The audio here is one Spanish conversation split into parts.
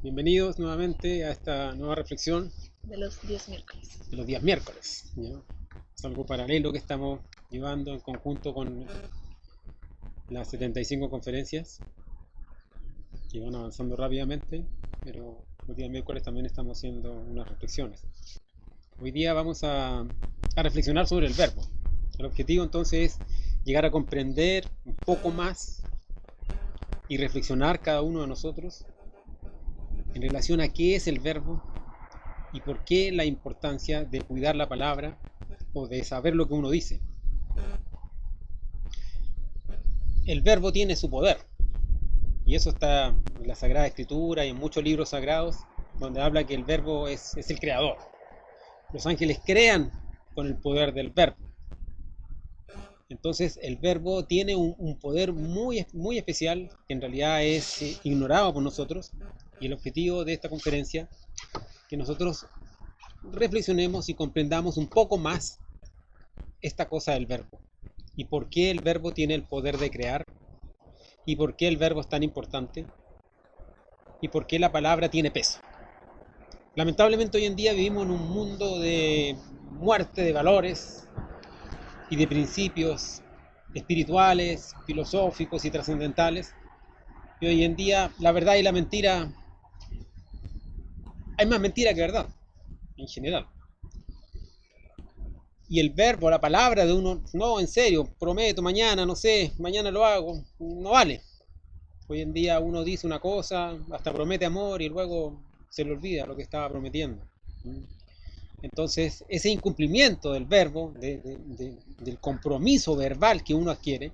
Bienvenidos nuevamente a esta nueva reflexión De los 10 miércoles. de los días miércoles, ¿ya? Es algo paralelo que estamos llevando en conjunto con las 75 conferencias que van avanzando rápidamente, pero los días miércoles también estamos haciendo unas reflexiones. Hoy día vamos a reflexionar sobre el verbo. El objetivo entonces es llegar a comprender un poco más y reflexionar cada uno de nosotros en relación a qué es el verbo y por qué la importancia de cuidar la palabra o de saber lo que uno dice. El verbo tiene su poder, y eso está en la Sagrada Escritura y en muchos libros sagrados, donde habla que el verbo es el creador. Los ángeles crean con el poder del verbo. Entonces el verbo tiene un poder muy especial que en realidad es ignorado por nosotros, y el objetivo de esta conferencia que nosotros reflexionemos y comprendamos un poco más esta cosa del verbo y por qué el verbo tiene el poder de crear y por qué el verbo es tan importante y por qué la palabra tiene peso. Lamentablemente hoy en día vivimos en un mundo de muerte de valores y de principios espirituales, filosóficos y trascendentales, y hoy en día la verdad y la mentira, hay más mentira que verdad en general. Y el verbo, la palabra de uno, no, en serio, prometo, mañana, no sé, mañana lo hago, no vale. Hoy en día uno dice una cosa, hasta promete amor y luego se le olvida lo que estaba prometiendo. Entonces, ese incumplimiento del verbo, del compromiso verbal que uno adquiere,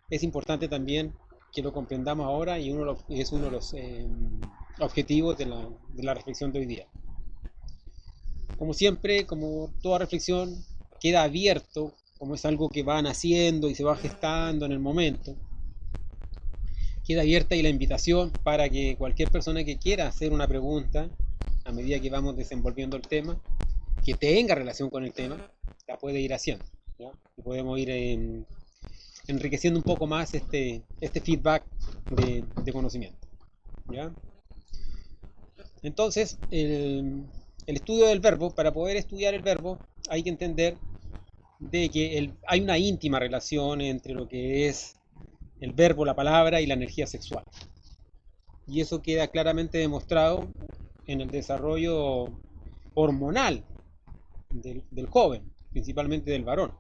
es importante también que lo comprendamos ahora, y es uno de los objetivos de la reflexión de hoy día. Como siempre, como toda reflexión, queda abierto, como es algo que va naciendo y se va gestando en el momento. Queda abierta y la invitación para que cualquier persona que quiera hacer una pregunta, a medida que vamos desenvolviendo el tema, que tenga relación con el tema, la puede ir haciendo, ¿ya? Y podemos ir enriqueciendo un poco más este feedback de conocimiento, ¿ya? Entonces, el estudio del verbo, para poder estudiar el verbo, hay que entender de que hay una íntima relación entre lo que es el verbo, la palabra y la energía sexual. Y eso queda claramente demostrado en el desarrollo hormonal del joven, principalmente del varón,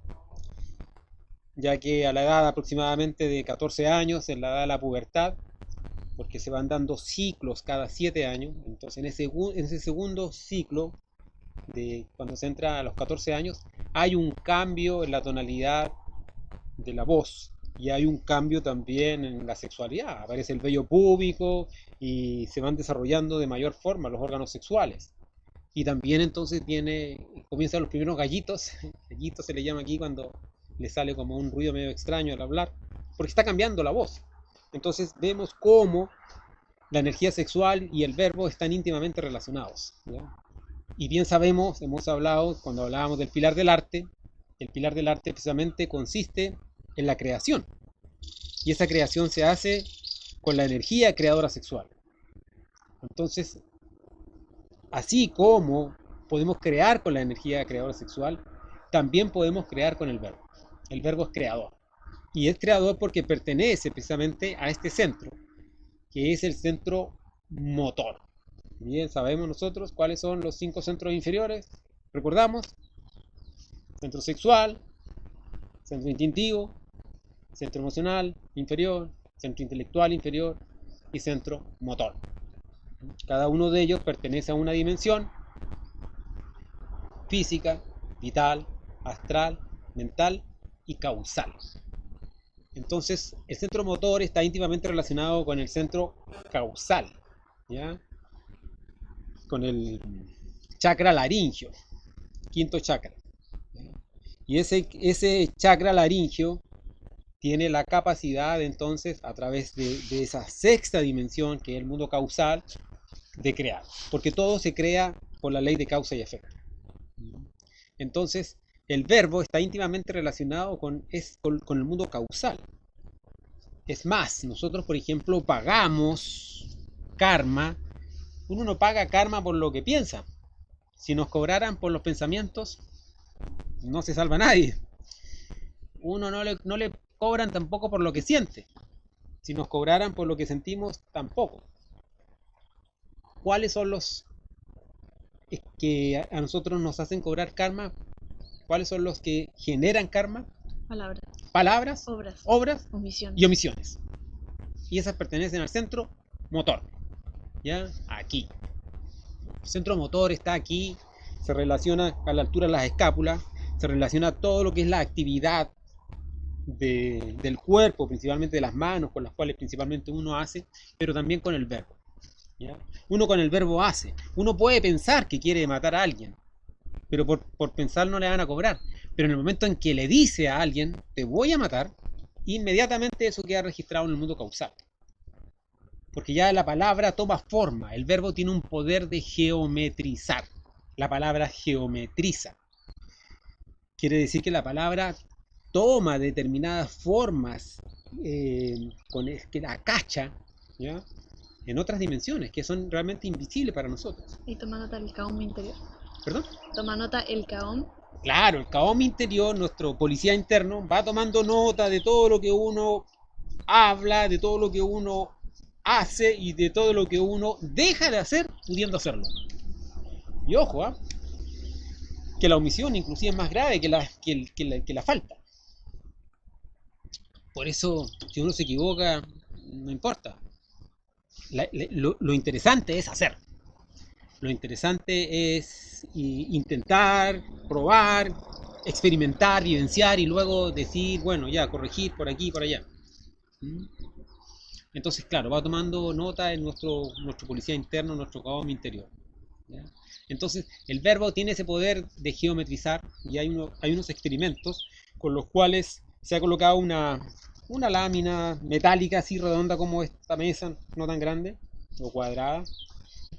ya que a la edad aproximadamente de 14 años, en la edad de la pubertad, porque se van dando ciclos cada 7 años, entonces en ese segundo ciclo, de cuando se entra a los 14 años, hay un cambio en la tonalidad de la voz y hay un cambio también en la sexualidad. Aparece el vello púbico y se van desarrollando de mayor forma los órganos sexuales. Y también entonces comienzan los primeros gallitos. Gallitos se le llama aquí cuando le sale como un ruido medio extraño al hablar, porque está cambiando la voz. Entonces vemos cómo la energía sexual y el verbo están íntimamente relacionados, ¿ya? Y bien sabemos, hemos hablado cuando hablábamos del pilar del arte, el pilar del arte precisamente consiste en la creación. Y esa creación se hace con la energía creadora sexual. Entonces, así como podemos crear con la energía creadora sexual, también podemos crear con el verbo. El verbo es creador. Y es creador porque pertenece precisamente a este centro, que es el centro motor. Bien, sabemos nosotros cuáles son los 5 centros inferiores. Recordamos: centro sexual, centro instintivo, centro emocional inferior, centro intelectual inferior y centro motor. Cada uno de ellos pertenece a una dimensión física, vital, astral, mental y causal. Entonces, el centro motor está íntimamente relacionado con el centro causal, ¿ya? Con el chakra laringio, quinto chakra. Y ese chakra laringio tiene la capacidad entonces, a través de esa sexta dimensión, que es el mundo causal, de crear. Porque todo se crea por la ley de causa y efecto. Entonces, el verbo está íntimamente relacionado con el mundo causal. Es más, nosotros, por ejemplo, pagamos karma Uno no paga karma por lo que piensa. Si nos cobraran por los pensamientos, no se salva nadie. Uno no le cobran tampoco por lo que siente. Si nos cobraran por lo que sentimos, tampoco. ¿Cuáles son los que a nosotros nos hacen cobrar karma? ¿Cuáles son los que generan karma? Palabras, Palabras, obras, obras omisiones. y omisiones. Y esas pertenecen al centro motor. ¿Ya? Aquí. El centro motor está aquí, se relaciona a la altura de las escápulas, se relaciona a todo lo que es la actividad del cuerpo, principalmente de las manos, con las cuales principalmente uno hace, pero también con el verbo. ¿Ya? Uno con el verbo hace. Uno puede pensar que quiere matar a alguien, pero por pensar no le van a cobrar. Pero en el momento en que le dice a alguien, te voy a matar, inmediatamente eso queda registrado en el mundo causal. Porque ya la palabra toma forma, el verbo tiene un poder de geometrizar. La palabra geometriza. Quiere decir que la palabra toma determinadas formas que la cacha, ¿ya? En otras dimensiones que son realmente invisibles para nosotros. Y toma nota el Kaom interior. ¿Perdón? Toma nota el Kaom. Claro, el Kaom interior, nuestro policía interno, va tomando nota de todo lo que uno habla, de todo lo que uno hace y de todo lo que uno deja de hacer pudiendo hacerlo. Y ojo, que la omisión inclusive es más grave que la falta. Por eso, si uno se equivoca, no importa. Lo interesante es hacer. Lo interesante es intentar, probar, experimentar, vivenciar y luego decir, bueno, ya, corregir por aquí y por allá. Entonces, claro, va tomando nota en nuestro policía interno, nuestro Kaom interior. ¿Ya? Entonces, el verbo tiene ese poder de geometrizar y hay unos experimentos con los cuales se ha colocado una lámina metálica así redonda como esta mesa, no tan grande o cuadrada,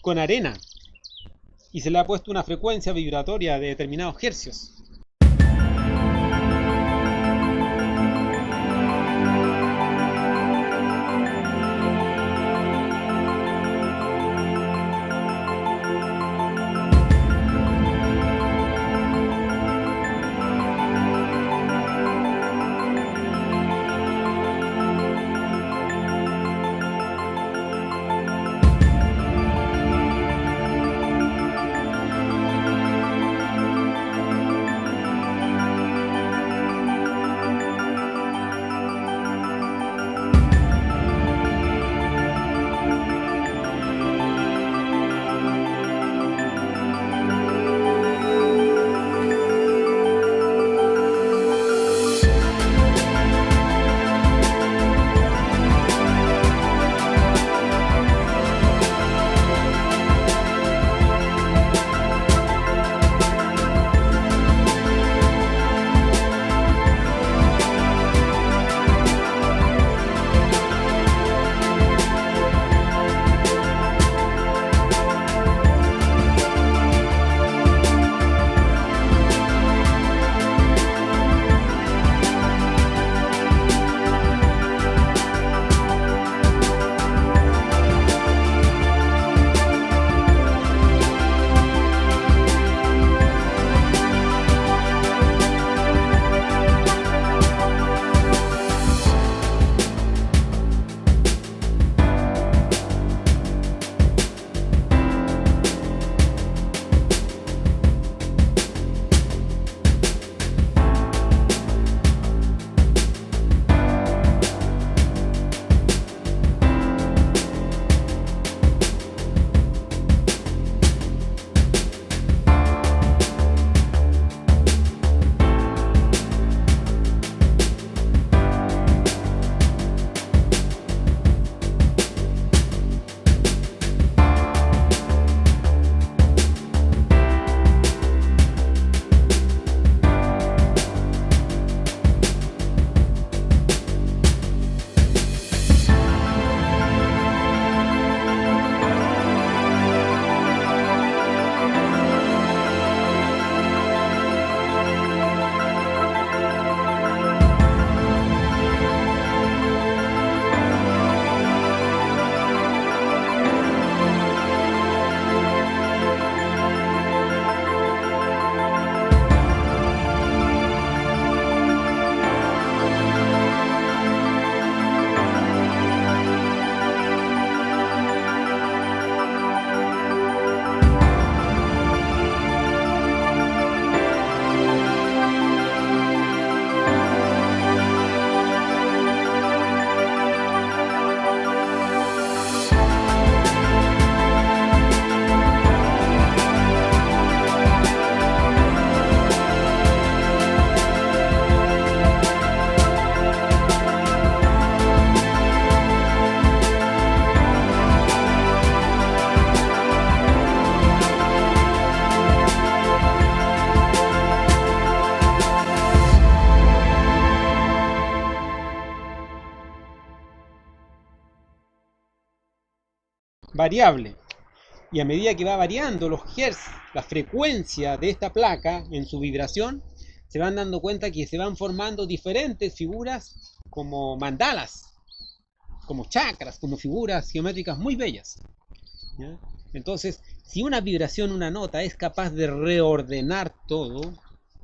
con arena y se le ha puesto una frecuencia vibratoria de determinados hercios. variable. Y a medida que va variando los hertz, la frecuencia de esta placa en su vibración, se van dando cuenta que se van formando diferentes figuras como mandalas, como chakras, como figuras geométricas muy bellas, ¿ya? Entonces, si una vibración, una nota es capaz de reordenar todo,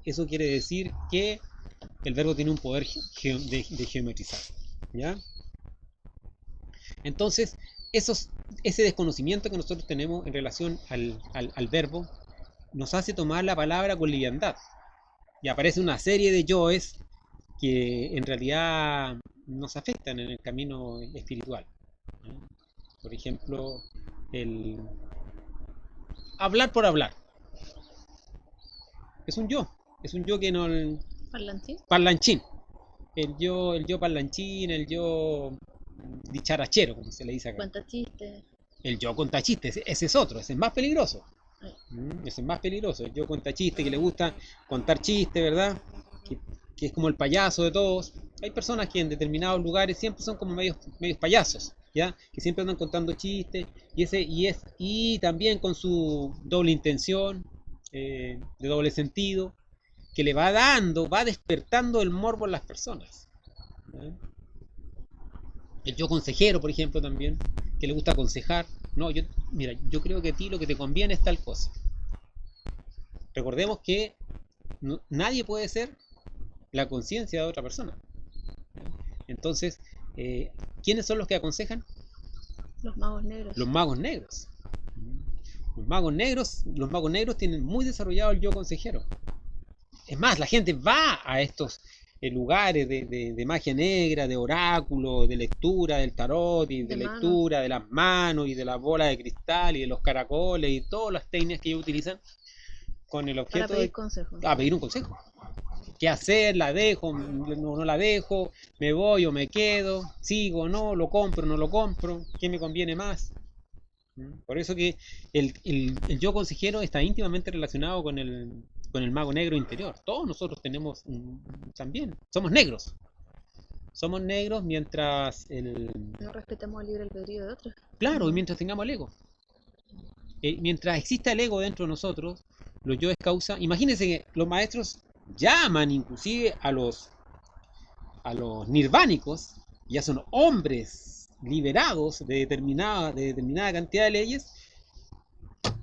eso quiere decir que el verbo tiene un poder de geometrizar, ¿ya? Entonces, ese desconocimiento que nosotros tenemos en relación al verbo nos hace tomar la palabra con liviandad. Y aparece una serie de yoes que en realidad nos afectan en el camino espiritual, ¿no? Por ejemplo, el hablar por hablar. Es un yo que no... ¿Parlanchín? Parlanchín. El yo parlanchín, el yo dicharachero, como se le dice acá. Cuenta chistes. El yo contachiste, ese es otro, ese es más peligroso. Ay, Ese es más peligroso. El yo contachiste, que le gusta contar chistes, ¿verdad? Que es como el payaso de todos. Hay personas que en determinados lugares siempre son como medios payasos, ¿ya? Que siempre andan contando chistes y también con su doble intención, de doble sentido, que le va va despertando el morbo en las personas, ¿ya? El yo consejero, por ejemplo, también, que le gusta aconsejar. No, mira, yo creo que a ti lo que te conviene es tal cosa. Recordemos que nadie puede ser la conciencia de otra persona. Entonces, ¿quiénes son los que aconsejan? los magos negros. Los magos negros. Los magos negros tienen muy desarrollado el yo consejero. Es más, la gente va a estos lugares de magia negra, de oráculo, de lectura del tarot y de lectura de las manos y de las bolas de cristal y de los caracoles y todas las técnicas que ellos utilizan con el objeto para pedir consejo. A pedir un consejo. ¿Qué hacer? ¿La dejo? ¿No la dejo? ¿Me voy o me quedo? ¿Sigo o no? ¿Lo compro o no lo compro? ¿Qué me conviene más? Por eso que el yo consejero está íntimamente relacionado con el mago negro interior. Todos nosotros tenemos también. Somos negros. Somos negros mientras no respetemos el libre albedrío de otros. Claro, y mientras tengamos el ego. Mientras exista el ego dentro de nosotros, los yoes causa. Imagínense que los maestros llaman inclusive a los nirvánicos, ya son hombres liberados de determinada cantidad de leyes,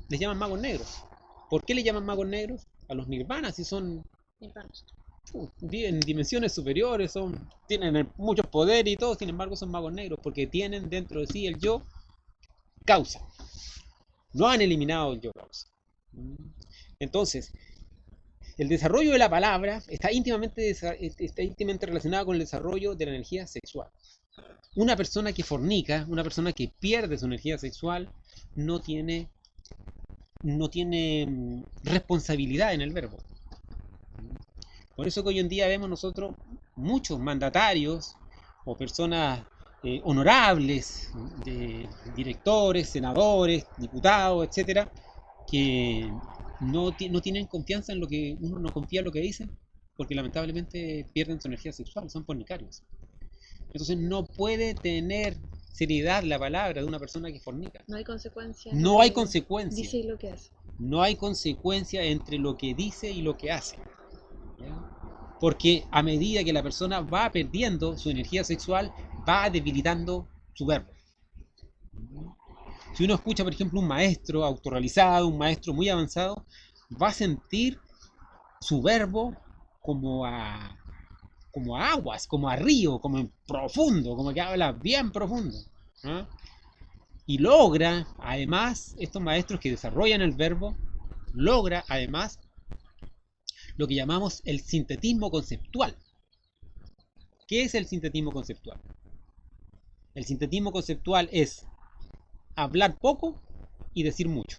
les llaman magos negros. ¿Por qué le llaman magos negros? A los nirvanas, si son Nirvanos. En dimensiones superiores, tienen muchos poderes y todo, sin embargo son magos negros, porque tienen dentro de sí el yo causa. No han eliminado el yo causa. Entonces, el desarrollo de la palabra está íntimamente relacionado con el desarrollo de la energía sexual. Una persona que fornica, una persona que pierde su energía sexual, no tiene responsabilidad en el verbo. Por eso que hoy en día vemos nosotros muchos mandatarios o personas honorables, directores, senadores, diputados, etcétera, que no tienen confianza en lo que uno no confía en lo que dicen, porque lamentablemente pierden su energía sexual, son fornicarios. Entonces no puede tener seriedad la palabra de una persona que fornica. No hay consecuencia. No hay consecuencia. Dice y lo que hace. No hay consecuencia entre lo que dice y lo que hace. ¿Ya? Porque a medida que la persona va perdiendo su energía sexual, va debilitando su verbo. Si uno escucha, por ejemplo, un maestro autorrealizado, un maestro muy avanzado, va a sentir su verbo como a aguas, como a río, como en profundo, como que habla bien profundo, ¿no? Y logra, además, estos maestros que desarrollan el verbo, logra, además, lo que llamamos el sintetismo conceptual. ¿Qué es el sintetismo conceptual? El sintetismo conceptual es hablar poco y decir mucho.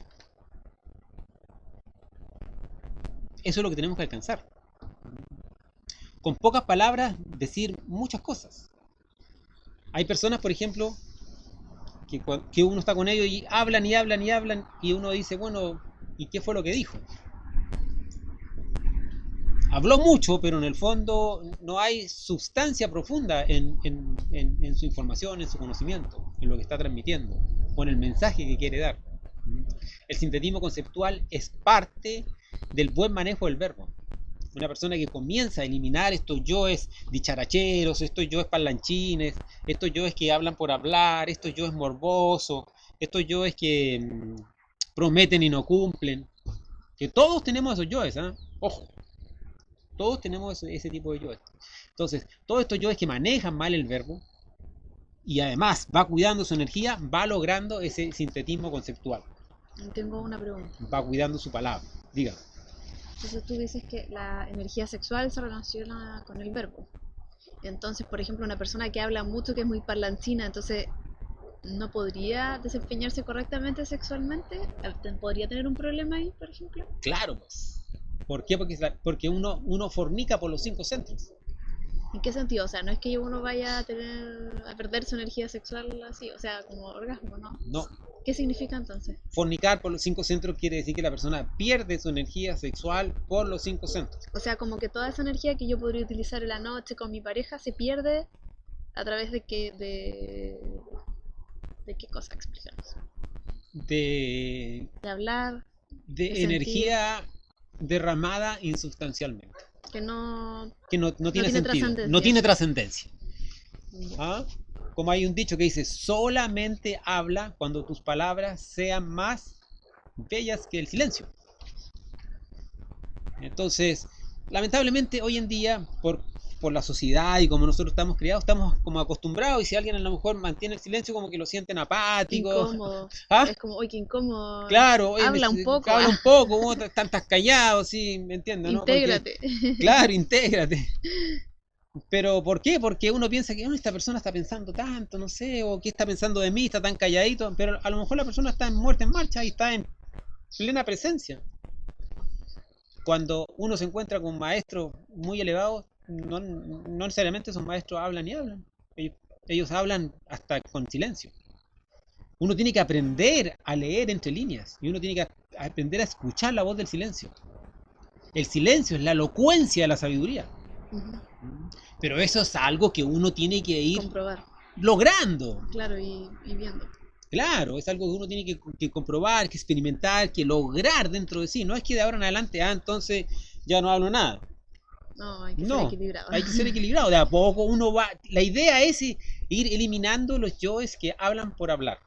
Eso es lo que tenemos que alcanzar. Con pocas palabras decir muchas cosas. Hay personas, por ejemplo, que uno está con ellos y hablan y hablan y hablan y uno dice, bueno, ¿y qué fue lo que dijo? Habló mucho, pero en el fondo no hay sustancia profunda en su información, en su conocimiento, en lo que está transmitiendo o en el mensaje que quiere dar. El sintetismo conceptual es parte del buen manejo del verbo. Una persona que comienza a eliminar estos yoes dicharacheros, estos yoes parlanchines, estos yoes que hablan por hablar, estos yoes morbosos, estos yoes que prometen y no cumplen. Que todos tenemos esos yoes, ¿eh? Ojo, todos tenemos ese tipo de yoes. Entonces, todos estos yoes que manejan mal el verbo y además va cuidando su energía, va logrando ese sintetismo conceptual. Tengo una pregunta. Va cuidando su palabra. Diga. Entonces tú dices que la energía sexual se relaciona con el verbo. Entonces, por ejemplo, una persona que habla mucho, que es muy parlanchina, entonces no podría desempeñarse correctamente sexualmente. ¿Podría tener un problema ahí, por ejemplo? Claro, pues. ¿Por qué? Porque uno fornica por los 5 centros. ¿En qué sentido? O sea, no es que uno vaya a perder su energía sexual así, o sea, como orgasmo, ¿no? No. ¿Qué significa entonces? Fornicar por los 5 centros quiere decir que la persona pierde su energía sexual por los 5 centros. O sea, como que toda esa energía que yo podría utilizar en la noche con mi pareja se pierde a través de ¿de qué cosa? Explícanos. De De hablar, de sentir, energía derramada insustancialmente. que no No tiene sentido. trascendencia. No tiene trascendencia. Ya. ¿Ah? Como hay un dicho que dice, solamente habla cuando tus palabras sean más bellas que el silencio. Entonces, lamentablemente hoy en día, por la sociedad y como nosotros estamos criados, estamos como acostumbrados y si alguien a lo mejor mantiene el silencio como que lo sienten apático. Incómodo. ¿Ah? Es como, uy, qué incómodo. Claro, Habla un poco. habla un poco, ¿cómo estás callado? Sí, me entiendo, ¿no? Intégrate. Porque, claro, intégrate. Pero ¿por qué? Porque uno piensa que esta persona está pensando tanto, no sé, o qué está pensando de mí, está tan calladito, pero a lo mejor la persona está en muerte en marcha y está en plena presencia. Cuando uno se encuentra con maestros muy elevados, no necesariamente esos maestros hablan y hablan. Ellos hablan hasta con silencio. Uno tiene que aprender a leer entre líneas y uno tiene que aprender a escuchar la voz del silencio. El silencio es la elocuencia de la sabiduría. Pero eso es algo que uno tiene que ir comprobar, logrando. Claro, y viendo. Claro, es algo que uno tiene que comprobar, que experimentar, que lograr dentro de sí. No es que de ahora en adelante, entonces ya no hablo nada. No, hay que ser equilibrado. Hay que ser equilibrado. De a poco uno va. La idea es ir eliminando los yoes que hablan por hablar.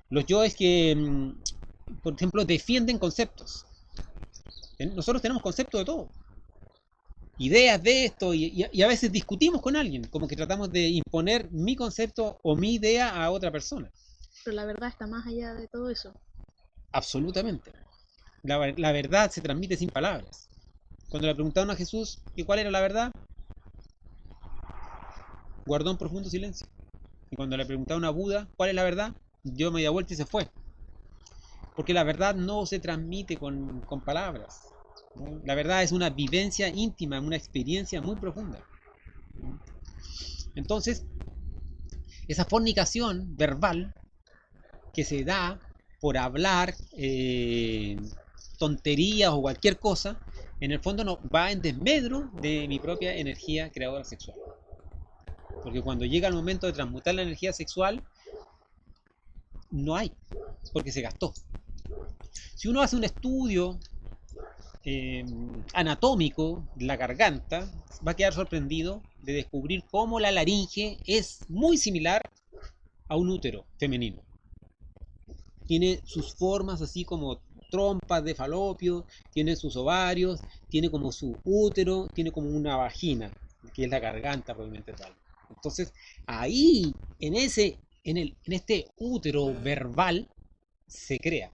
Los yoes que, por ejemplo, defienden conceptos. Nosotros tenemos conceptos de todo. Ideas de esto y a veces discutimos con alguien, como que tratamos de imponer mi concepto o mi idea a otra persona. Pero la verdad está más allá de todo eso. Absolutamente. La verdad se transmite sin palabras. Cuando le preguntaron a Jesús que cuál era la verdad, guardó un profundo silencio. Y cuando le preguntaron a Buda cuál es la verdad, dio media vuelta y se fue. Porque la verdad no se transmite con palabras. La verdad es una vivencia íntima, una experiencia muy profunda. Entonces, esa fornicación verbal que se da por hablar tonterías o cualquier cosa, en el fondo no va en desmedro de mi propia energía creadora sexual. Porque cuando llega el momento de transmutar la energía sexual, no hay, porque se gastó. Si uno hace un estudio anatómico de la garganta, va a quedar sorprendido de descubrir cómo la laringe es muy similar a un útero femenino. Tiene sus formas así como trompas de falopio, tiene sus ovarios, tiene como su útero, tiene como una vagina, que es la garganta probablemente tal. Entonces, ahí, en este útero verbal, se crea.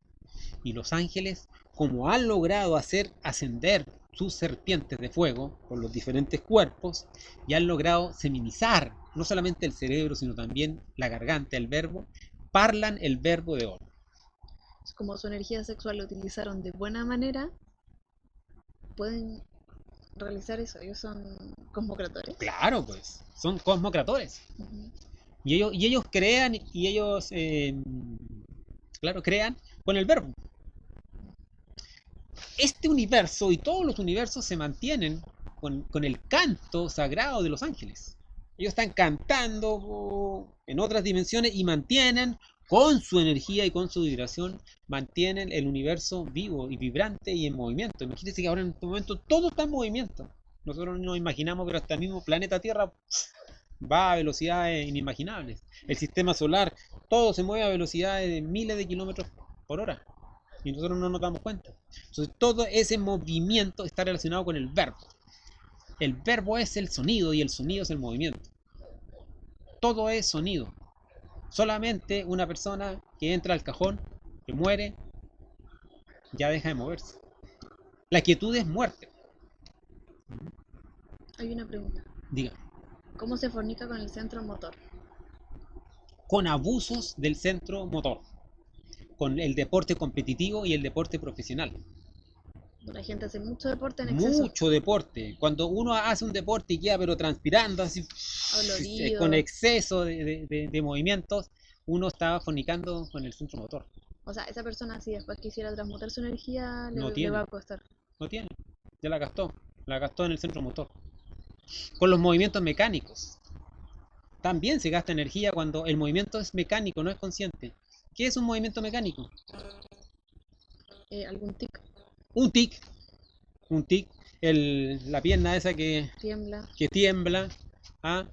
Y los ángeles, como han logrado hacer ascender sus serpientes de fuego por los diferentes cuerpos, y han logrado seminizar no solamente el cerebro, sino también la garganta, el verbo, parlan el verbo de oro. Como su energía sexual lo utilizaron de buena manera, pueden realizar eso. Ellos son cosmocratores. Claro, pues, son cosmocratores. Y ellos crean y ellos, claro, crean con el verbo. este universo y todos los universos se mantienen con el canto sagrado de los ángeles. Ellos están cantando en otras dimensiones y mantienen con su energía y con su vibración, mantienen el universo vivo y vibrante y en movimiento. Imagínense que ahora en este momento todo está en movimiento. Nosotros no nos imaginamos, pero hasta el mismo planeta Tierra va a velocidades inimaginables. El sistema solar, todo se mueve a velocidades de miles de kilómetros por hora. Y nosotros no nos damos cuenta. Entonces todo ese movimiento está relacionado con el verbo. El verbo es el sonido y el sonido es el movimiento. Todo es sonido. Solamente una persona que entra al cajón, que muere, ya deja de moverse. La quietud es muerte. Hay una pregunta. Diga. ¿Cómo se fornica con el centro motor? Con abusos del centro motor. Con el deporte competitivo y el deporte profesional. La gente hace mucho deporte en exceso. Mucho deporte. Cuando uno hace un deporte y queda pero transpirando así, Dolorido. con exceso de movimientos, uno está fornicando con el centro motor. O sea, esa persona si después quisiera transmutar su energía, No le tiene. va a costar. No tiene. Ya la gastó en el centro motor. Con los movimientos mecánicos. También se gasta energía cuando el movimiento es mecánico, no es consciente. ¿Qué es un movimiento mecánico? ¿Algún tic? Un tic. Un tic. La pierna esa que tiembla. ¿Ah?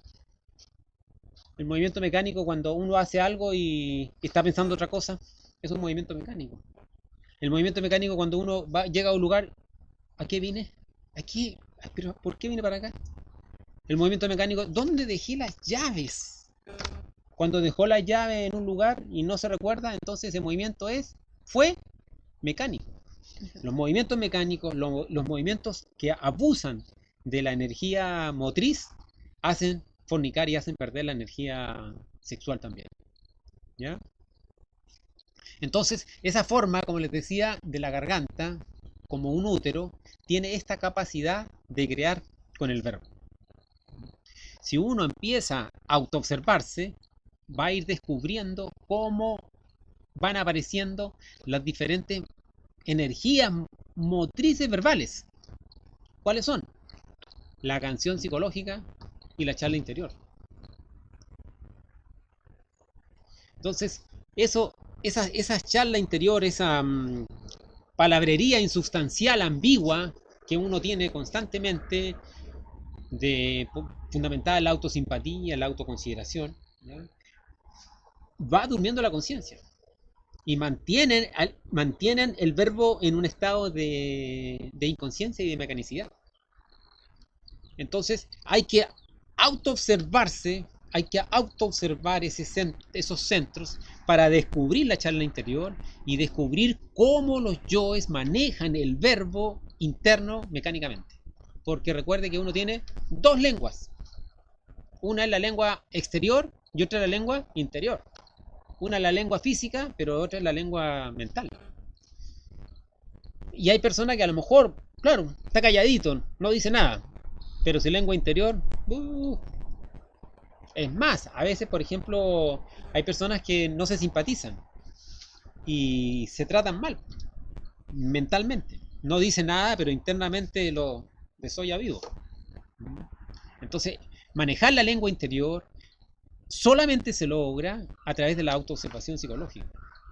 El movimiento mecánico cuando uno hace algo y está pensando otra cosa. Es un movimiento mecánico. El movimiento mecánico cuando uno llega a un lugar. ¿A qué vine? Aquí. ¿Pero por qué vine para acá? El movimiento mecánico. ¿Dónde dejé las llaves? Cuando dejó la llave en un lugar y no se recuerda, entonces ese movimiento fue mecánico. Los movimientos mecánicos, los movimientos que abusan de la energía motriz, hacen fornicar y hacen perder la energía sexual también. ¿Ya? Entonces, esa forma, como les decía, de la garganta, como un útero, tiene esta capacidad de crear con el verbo. Si uno empieza a autoobservarse, va a ir descubriendo cómo van apareciendo las diferentes energías motrices verbales. ¿Cuáles son? La canción psicológica y la charla interior. Entonces, esa charla interior, esa palabrería insubstancial, ambigua, que uno tiene constantemente, fundamentada en la autosimpatía, en la autoconsideración, ¿ya? Va durmiendo la conciencia. Y mantienen el verbo en un estado de inconsciencia y de mecanicidad. Entonces hay que autoobservarse, hay que autoobservar esos centros para descubrir la charla interior y descubrir cómo los yoes manejan el verbo interno mecánicamente. Porque recuerde que uno tiene dos lenguas. Una es la lengua exterior y otra es la lengua interior. Una es la lengua física, pero otra es la lengua mental. Y hay personas que a lo mejor, claro, está calladito, no dice nada, pero su lengua interior, es más, a veces, por ejemplo, hay personas que no se simpatizan y se tratan mal, mentalmente. No dice nada, pero internamente lo desolla vivo. Entonces, manejar la lengua interior solamente se logra a través de la autoobservación psicológica,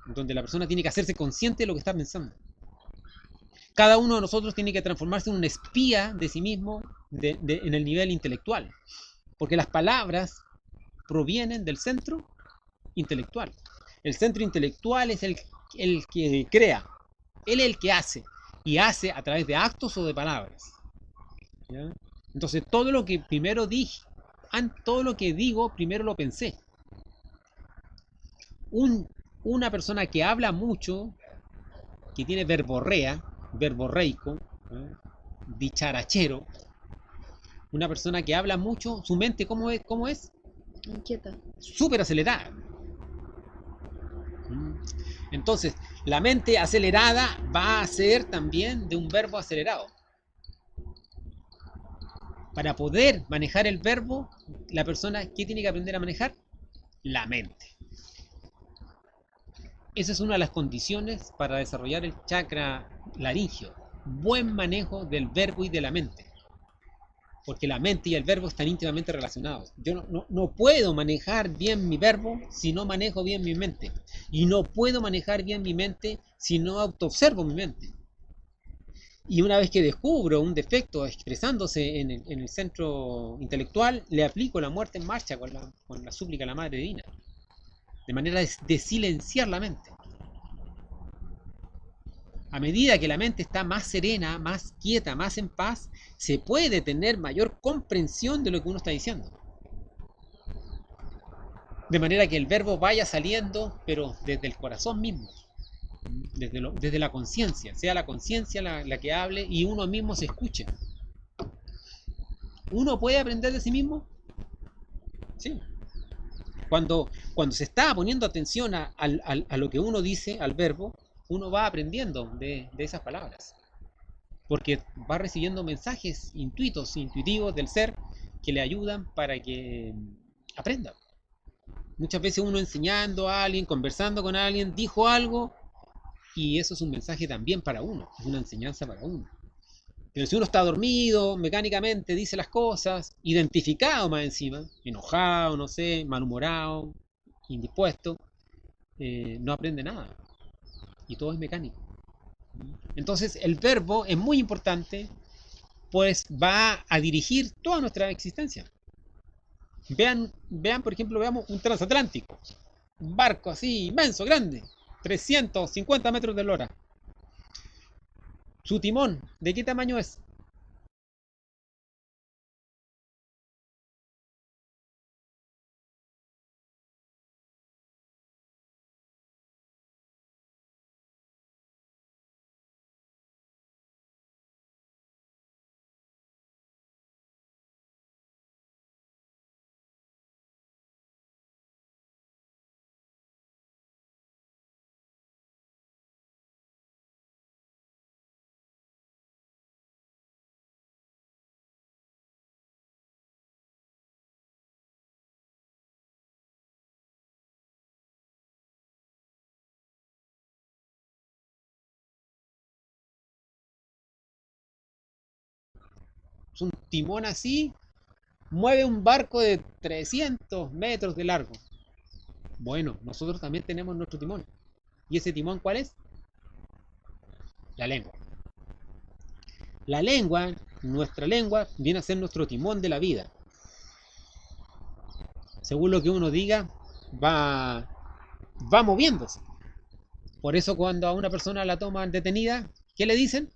donde la persona tiene que hacerse consciente de lo que está pensando. Cada uno de nosotros tiene que transformarse en un espía de sí mismo en el nivel intelectual, porque las palabras provienen del centro intelectual. El centro intelectual es el que crea, él es el que hace, y hace a través de actos o de palabras. ¿Ya? Entonces todo lo que primero dije, todo lo que digo, primero lo pensé. Una persona que habla mucho, que tiene verborrea, verborreico, dicharachero, una persona que habla mucho, su mente, ¿cómo es? Inquieta. Súper acelerada. Entonces, la mente acelerada va a ser también de un verbo acelerado. Para poder manejar el verbo, la persona, ¿qué tiene que aprender a manejar? La mente. Esa es una de las condiciones para desarrollar el chakra laringio. buen manejo del verbo y de la mente. Porque la mente y el verbo están íntimamente relacionados. Yo no puedo manejar bien mi verbo si no manejo bien mi mente. Y no puedo manejar bien mi mente si no autoobservo mi mente. Y una vez que descubro un defecto expresándose en el centro intelectual, le aplico la muerte en marcha con la súplica a la Madre Divina. De manera de silenciar la mente. A medida que la mente está más serena, más quieta, más en paz, se puede tener mayor comprensión de lo que uno está diciendo. De manera que el verbo vaya saliendo, pero desde el corazón mismo, desde la conciencia, sea la conciencia la que hable y uno mismo se escuche. ¿Uno puede aprender de sí mismo? Sí. Cuando se está poniendo atención a lo que uno dice, al verbo, uno va aprendiendo de esas palabras. Porque va recibiendo mensajes intuitivos del ser que le ayudan para que aprenda. Muchas veces uno enseñando a alguien, conversando con alguien, dijo algo y eso es un mensaje también para uno, es una enseñanza para uno. Pero si uno está dormido, mecánicamente dice las cosas, identificado más encima, enojado, no sé, malhumorado, indispuesto, no aprende nada. Y todo es mecánico. Entonces el verbo es muy importante, pues va a dirigir toda nuestra existencia. Vean, por ejemplo, veamos un transatlántico. Un barco así, inmenso, grande. 350 metros de lora. Su timón, ¿de qué tamaño es? Es un timón así, mueve un barco de 300 metros de largo. Bueno, nosotros también tenemos nuestro timón. ¿Y ese timón cuál es? La lengua. La lengua, nuestra lengua, viene a ser nuestro timón de la vida. Según lo que uno diga, va moviéndose. Por eso cuando a una persona la toman detenida, ¿qué le dicen?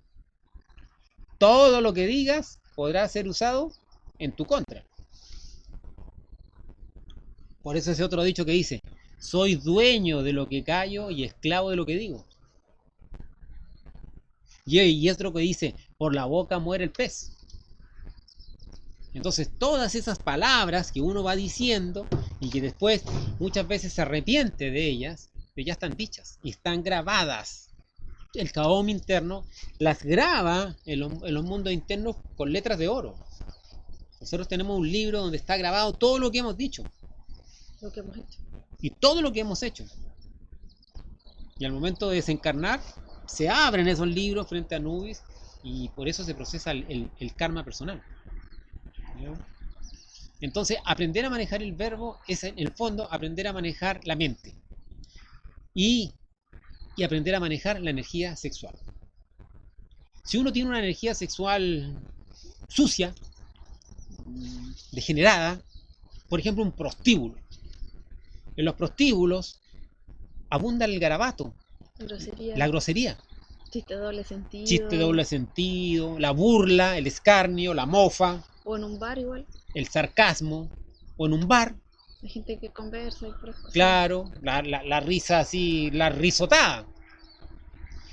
Todo lo que digas podrá ser usado en tu contra. Por eso ese otro dicho que dice, soy dueño de lo que callo y esclavo de lo que digo. Y otro que dice, por la boca muere el pez. Entonces todas esas palabras que uno va diciendo y que después muchas veces se arrepiente de ellas, pues ya están dichas y están grabadas. El Kaom interno las graba en los mundos internos con letras de oro. Nosotros tenemos un libro donde está grabado todo lo que hemos dicho. Lo que hemos hecho. Y todo lo que hemos hecho. Y al momento de desencarnar, se abren esos libros frente a Anubis y por eso se procesa el karma personal. ¿No? Entonces, aprender a manejar el verbo es en el fondo aprender a manejar la mente. Y aprender a manejar la energía sexual. Si uno tiene una energía sexual sucia, degenerada, por ejemplo un prostíbulo. En los prostíbulos abunda el garabato, la grosería. Chiste doble sentido. Chiste doble sentido, la burla, el escarnio, la mofa. O en un bar igual. El sarcasmo. O en un bar. Hay gente que conversa y por eso. Claro, la risa así, la risotada.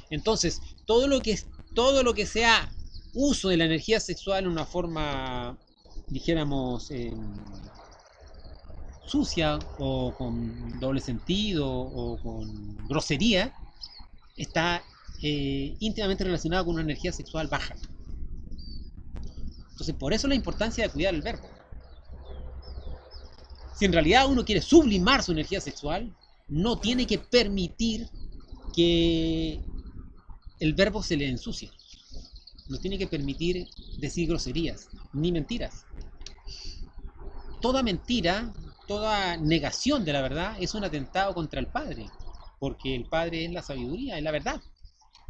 Entonces, todo lo que sea uso de la energía sexual en una forma, dijéramos, sucia o con doble sentido o con grosería, está íntimamente relacionado con una energía sexual baja. Entonces, por eso la importancia de cuidar el verbo. Si en realidad uno quiere sublimar su energía sexual, no tiene que permitir que el verbo se le ensucie. nos tiene que permitir decir groserías, ni mentiras. Toda mentira, toda negación de la verdad es un atentado contra el Padre, porque el Padre es la sabiduría, es la verdad,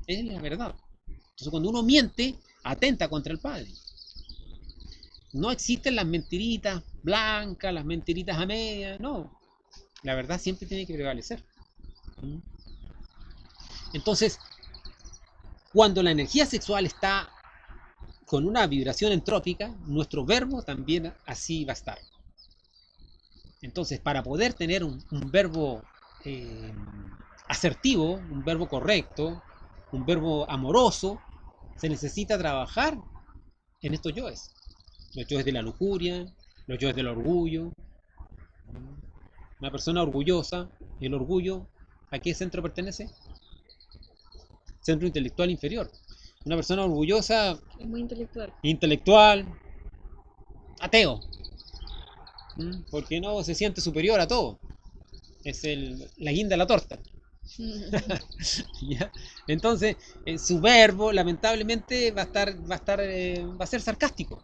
es la verdad. Entonces cuando uno miente, atenta contra el Padre. No existen las mentiritas blancas, las mentiritas a medias, no. La verdad siempre tiene que prevalecer. Entonces, cuando la energía sexual está con una vibración entrópica, nuestro verbo también así va a estar. Entonces, para poder tener un verbo asertivo, un verbo correcto, un verbo amoroso, se necesita trabajar en estos yoes. Los yoes de la lujuria, los yoes del orgullo. Una persona orgullosa, el orgullo, ¿a qué centro pertenece? Centro intelectual inferior. Una persona orgullosa, Es muy intelectual. intelectual, ateo, porque no se siente superior a todo. Es la guinda de la torta. ¿Ya? Entonces, su verbo, lamentablemente, va a ser sarcástico.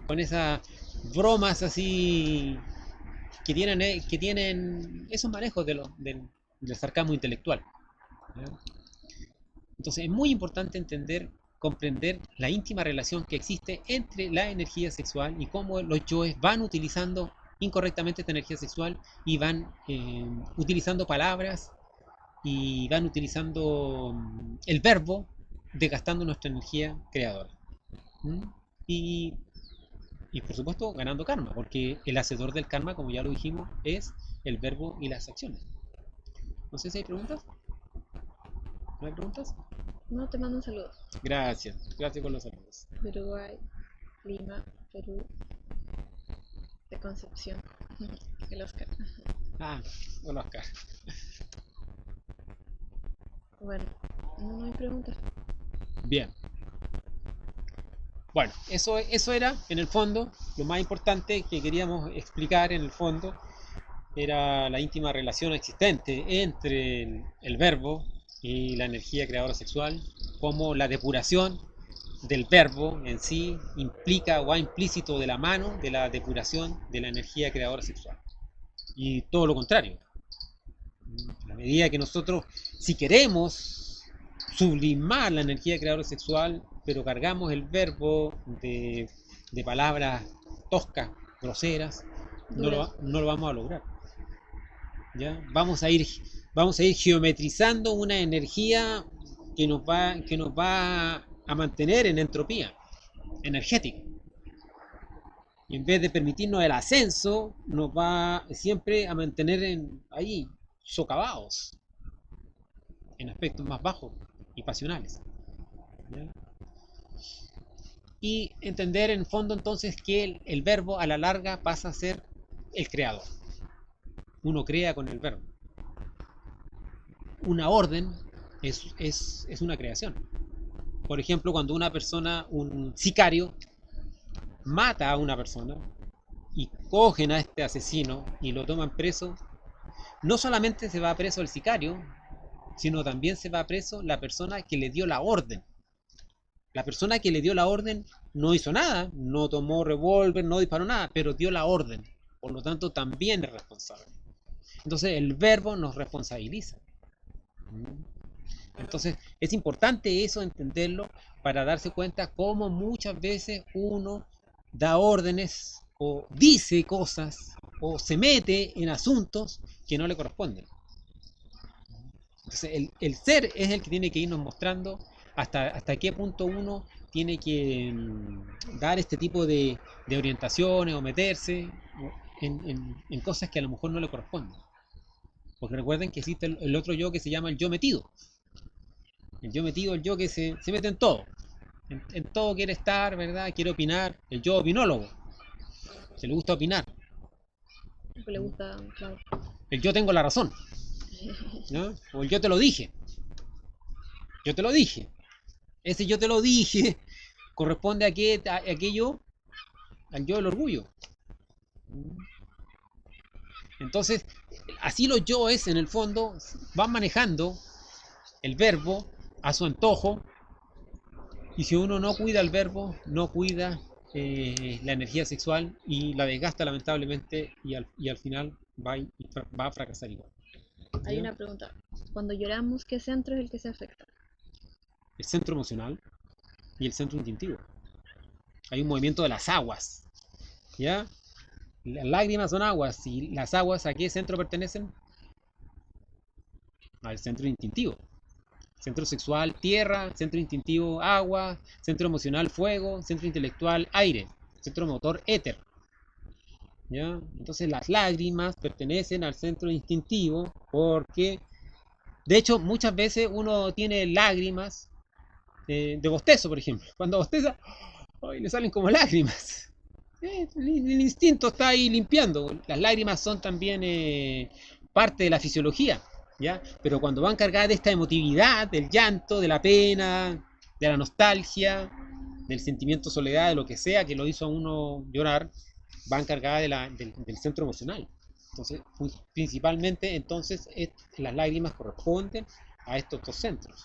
Con esas bromas así que tienen esos manejos del sarcasmo intelectual. ¿Ya? Entonces es muy importante comprender la íntima relación que existe entre la energía sexual y cómo los yoes van utilizando incorrectamente esta energía sexual y van utilizando palabras y van utilizando el verbo, desgastando nuestra energía creadora. ¿Mm? Y, y por supuesto ganando karma, porque el hacedor del karma, como ya lo dijimos, es el verbo y las acciones. No sé si hay preguntas. ¿No hay preguntas? No, te mando un saludo. Gracias, gracias por los saludos. Uruguay, Lima, Perú, de Concepción, el Oscar. Ah, hola Oscar. Bueno, no hay preguntas. Bien. Bueno, eso era, en el fondo, lo más importante que queríamos explicar en el fondo era la íntima relación existente entre el verbo y la energía creadora sexual, como la depuración del verbo en sí implica o va implícito de la mano de la depuración de la energía creadora sexual. Y todo lo contrario. A la medida que nosotros, si queremos sublimar la energía creadora sexual, pero cargamos el verbo de palabras toscas, groseras, no lo vamos a lograr. ¿Ya? Vamos a ir geometrizando una energía que nos va a mantener en entropía energética. Y en vez de permitirnos el ascenso, nos va siempre a mantener ahí, socavados, en aspectos más bajos y pasionales. ¿Ya? Y entender en el fondo entonces que el verbo a la larga pasa a ser el creador. Uno crea con el verbo. Una orden es una creación. Por ejemplo, cuando una persona, un sicario, mata a una persona y cogen a este asesino y lo toman preso, no solamente se va preso el sicario, sino también se va preso la persona que le dio la orden. La persona que le dio la orden no hizo nada, no tomó revólver, no disparó nada, pero dio la orden. Por lo tanto, también es responsable. Entonces, el verbo nos responsabiliza. Entonces, es importante eso entenderlo para darse cuenta cómo muchas veces uno da órdenes o dice cosas o se mete en asuntos que no le corresponden. Entonces, el ser es el que tiene que irnos mostrando hasta qué punto uno tiene que dar este tipo de orientaciones o meterse en cosas que a lo mejor no le corresponden. Porque recuerden que existe el otro yo que se llama el yo metido. El yo metido, el yo que se mete en todo. En todo quiere estar, ¿verdad? Quiere opinar. El yo opinólogo. Se le gusta opinar. Que le gusta, claro. El yo tengo la razón. ¿No? O el yo te lo dije. Yo te lo dije. Ese yo te lo dije corresponde a aquello, al yo del orgullo. Entonces, así los yoes en el fondo van manejando el verbo a su antojo Y si uno no cuida el verbo, no cuida la energía sexual y la desgasta lamentablemente y al final va a fracasar igual. Hay ¿Ya? una pregunta. Cuando lloramos, ¿qué centro es el que se afecta? El centro emocional y el centro instintivo. Hay un movimiento de las aguas. ¿Ya? Las lágrimas son aguas y las aguas ¿a qué centro pertenecen? Al centro instintivo. Centro sexual, tierra; centro instintivo, agua; centro emocional, fuego; centro intelectual, aire; centro motor, éter. ¿Ya? Entonces las lágrimas pertenecen al centro instintivo porque, de hecho, muchas veces uno tiene lágrimas de bostezo, por ejemplo. Cuando bosteza, ¡ay!, le salen como lágrimas. El instinto está ahí limpiando. Las lágrimas son también parte de la fisiología, ¿ya? Pero cuando van cargadas de esta emotividad, del llanto, de la pena, de la nostalgia, del sentimiento de soledad, de lo que sea que lo hizo a uno llorar, van cargadas del centro emocional. Entonces, principalmente, entonces, las lágrimas corresponden a estos dos centros.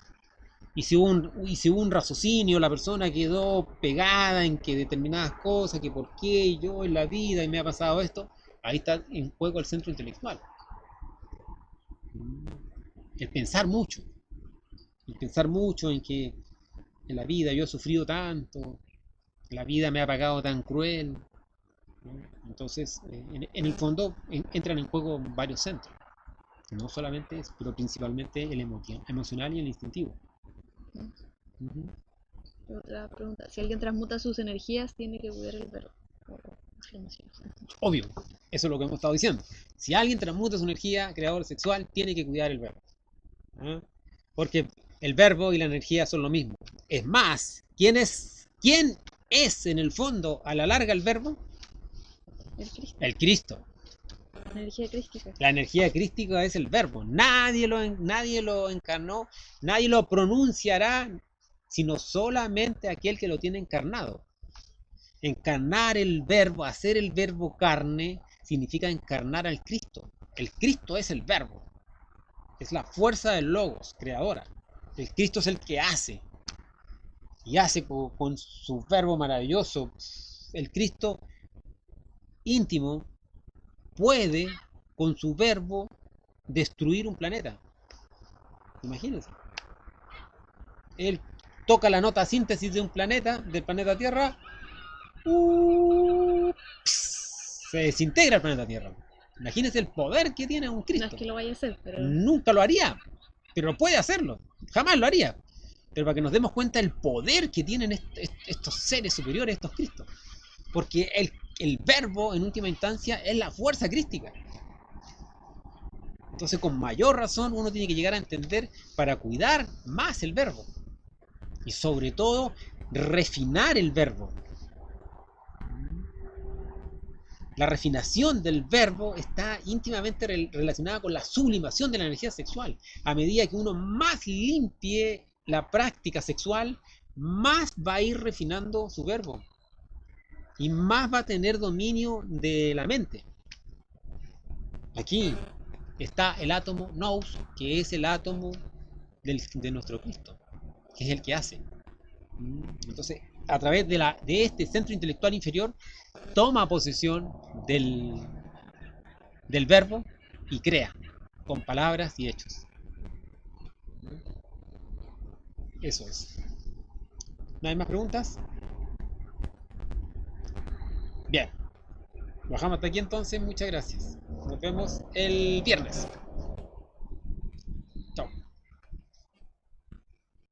Y si hubo un raciocinio, la persona quedó pegada en que determinadas cosas, que por qué yo en la vida y me ha pasado esto, ahí está en juego el centro intelectual. El pensar mucho, en que en la vida yo he sufrido tanto, la vida me ha pagado tan cruel, ¿no? Entonces, en el fondo entran en juego varios centros, no solamente eso, pero principalmente el emocional y el instintivo. Ujú. Otra pregunta. Si alguien transmuta sus energías, tiene que cuidar el verbo. O afirmaciones. Obvio, eso es lo que hemos estado diciendo. Si alguien transmuta su energía creador sexual, tiene que cuidar el verbo. ¿Ah? Porque el verbo y la energía son lo mismo. Es más, ¿quién es en el fondo a la larga el verbo? El Cristo. El Cristo. Energía crística. La energía crística es el verbo. Nadie lo encarnó, nadie lo pronunciará, sino solamente aquel que lo tiene encarnado. Encarnar el verbo, hacer el verbo carne, significa encarnar al Cristo. El Cristo es el verbo, es la fuerza del logos, creadora. El Cristo es el que hace, y hace con su verbo maravilloso. El Cristo íntimo puede, con su verbo, destruir un planeta. Imagínense. Él toca la nota síntesis de un planeta, del planeta Tierra, se desintegra el planeta Tierra. Imagínense el poder que tiene un No Cristo. es que lo vaya a hacer, pero Nunca lo haría, pero puede hacerlo. Jamás lo haría. Pero para que nos demos cuenta del poder que tienen estos seres superiores, estos Cristos. Porque el verbo, en última instancia, es la fuerza crística. Entonces, con mayor razón, uno tiene que llegar a entender para cuidar más el verbo. Y sobre todo, refinar el verbo. La refinación del verbo está íntimamente relacionada con la sublimación de la energía sexual. A medida que uno más limpie la práctica sexual, más va a ir refinando su verbo y más va a tener dominio de la mente. Aquí está el átomo nous, que es el átomo de nuestro Cristo, que es el que hace. Entonces, a través de este centro intelectual inferior, toma posesión del verbo y crea con palabras y hechos. Eso es. ¿No hay más preguntas? Bien. Bajamos hasta aquí entonces. Muchas gracias. Nos vemos el viernes.